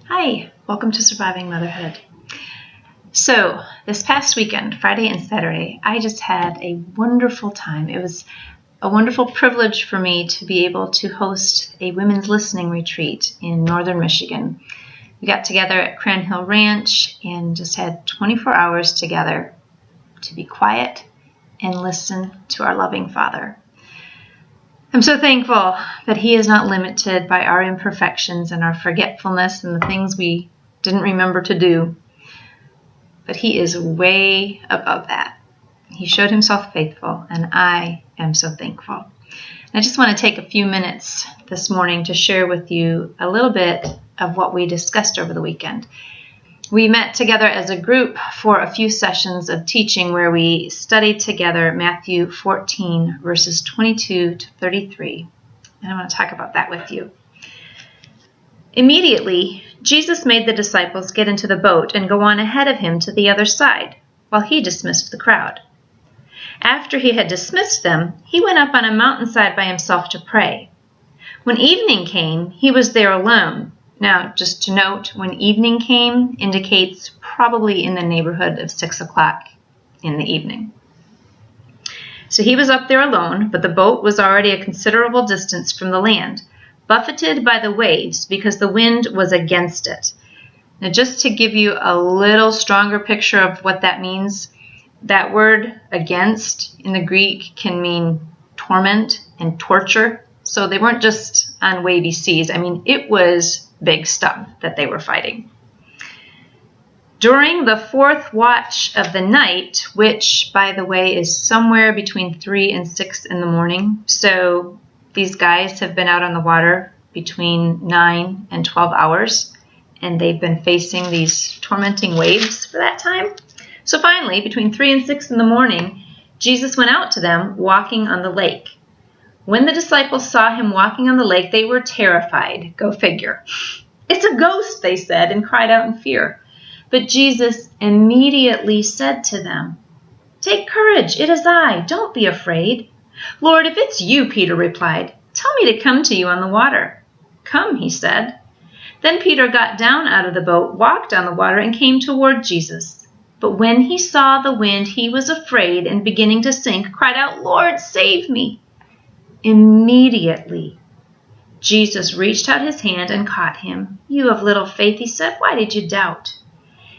Hi, welcome to Surviving Motherhood. So, this past weekend, Friday and Saturday, I just had a wonderful time. It was a wonderful privilege for me to be able to host a women's listening retreat in northern Michigan. We got together at Cran Hill Ranch and just had 24 hours together to be quiet and listen to our loving Father. I'm so thankful that He is not limited by our imperfections and our forgetfulness and the things we didn't remember to do. But He is way above that. He showed Himself faithful, and I am so thankful. And I just want to take a few minutes this morning to share with you a little bit of what we discussed over the weekend. We met together as a group for a few sessions of teaching where we studied together Matthew 14, verses 22 to 33. And I want to talk about that with you. Immediately, Jesus made the disciples get into the boat and go on ahead of Him to the other side, while He dismissed the crowd. After He had dismissed them, He went up on a mountainside by Himself to pray. When evening came, He was there alone. Now, just to note, when evening came indicates probably in the neighborhood of 6 o'clock in the evening. So He was up there alone, but the boat was already a considerable distance from the land, buffeted by the waves because the wind was against it. Now, just to give you a little stronger picture of what that means, that word against in the Greek can mean torment and torture. So they weren't just on wavy seas. I mean, it was big stuff that they were fighting. During the fourth watch of the night, which, by the way, is somewhere between 3 and 6 in the morning. So these guys have been out on the water between 9 and 12 hours, and they've been facing these tormenting waves for that time. So finally, between 3 and 6 in the morning, Jesus went out to them walking on the lake. When the disciples saw Him walking on the lake, they were terrified. Go figure. "It's a ghost," they said, and cried out in fear. But Jesus immediately said to them, "Take courage, it is I. Don't be afraid." "Lord, if it's you," Peter replied, "tell me to come to you on the water." "Come," He said. Then Peter got down out of the boat, walked on the water, and came toward Jesus. But when he saw the wind, he was afraid, and beginning to sink, cried out, "Lord, save me." Immediately, Jesus reached out His hand and caught him. "You of little faith," He said, "why did you doubt?"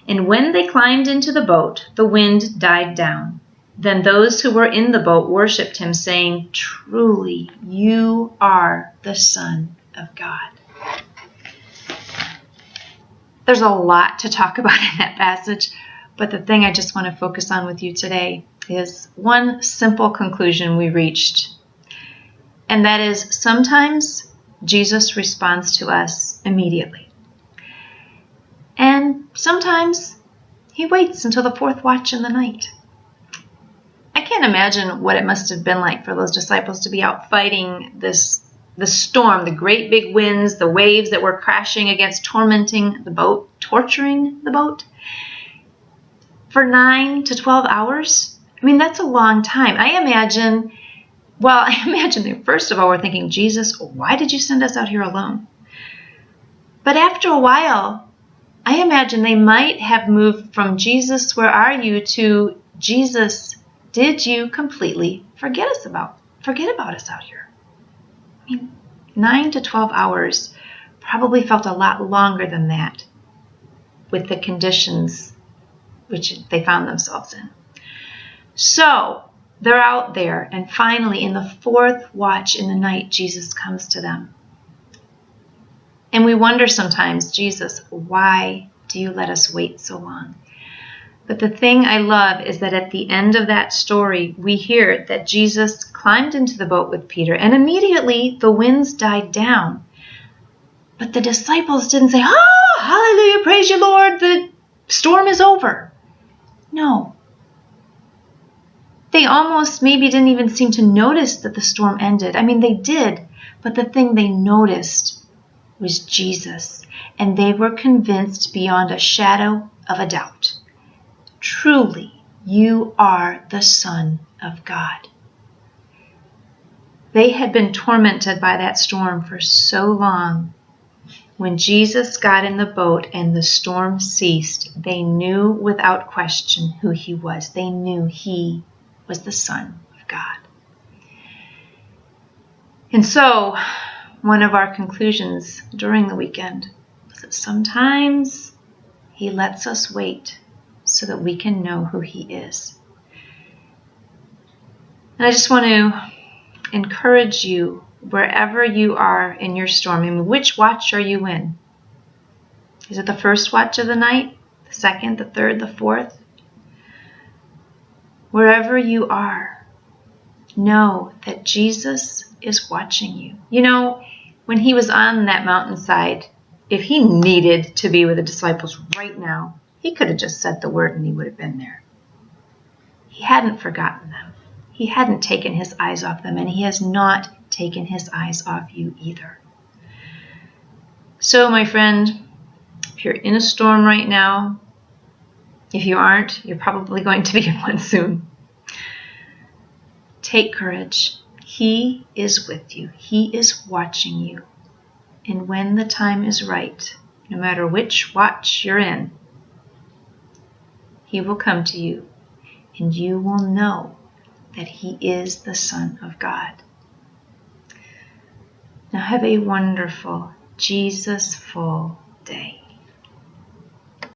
And when they climbed into the boat, the wind died down. Then those who were in the boat worshipped Him, saying, "Truly, you are the Son of God." There's a lot to talk about in that passage, but the thing I just want to focus on with you today is one simple conclusion we reached. And that is, sometimes Jesus responds to us immediately. And sometimes He waits until the fourth watch in the night. I can't imagine what it must have been like for those disciples to be out fighting the storm, the great big winds, the waves that were crashing against, tormenting the boat, torturing the boat for 9 to 12 hours. I mean, that's a long time. I imagine they first of all were thinking, "Jesus, why did you send us out here alone?" But after a while, I imagine they might have moved from "Jesus, where are you?" to "Jesus, did you completely forget about us out here?" I mean, 9 to 12 hours probably felt a lot longer than that with the conditions which they found themselves in. So they're out there, and finally, in the fourth watch in the night, Jesus comes to them. And we wonder sometimes, "Jesus, why do you let us wait so long?" But the thing I love is that at the end of that story, we hear that Jesus climbed into the boat with Peter, and immediately the winds died down. But the disciples didn't say, "Oh, hallelujah, praise you, Lord, the storm is over." No. They almost maybe didn't even seem to notice that the storm ended. I mean, they did, but the thing they noticed was Jesus, and they were convinced beyond a shadow of a doubt. Truly, you are the Son of God. They had been tormented by that storm for so long, When Jesus got in the boat and the storm ceased, they knew without question who he was. They knew he was the Son of God. And so, one of our conclusions during the weekend was that sometimes he lets us wait so that we can know who he is. And I just want to encourage you, wherever you are in your storm. I mean, which watch are you in? Is it the first watch of the night? The second, the third, the fourth? Wherever you are, know that Jesus is watching you. You know, when he was on that mountainside, if he needed to be with the disciples right now, he could have just said the word and he would have been there. He hadn't forgotten them. He hadn't taken his eyes off them, and he has not taken his eyes off you either. So, my friend, if you're in a storm right now, if you aren't, you're probably going to be in one soon. Take courage. He is with you. He is watching you. And when the time is right, no matter which watch you're in, he will come to you, and you will know that he is the Son of God. Now have a wonderful, Jesus-full day.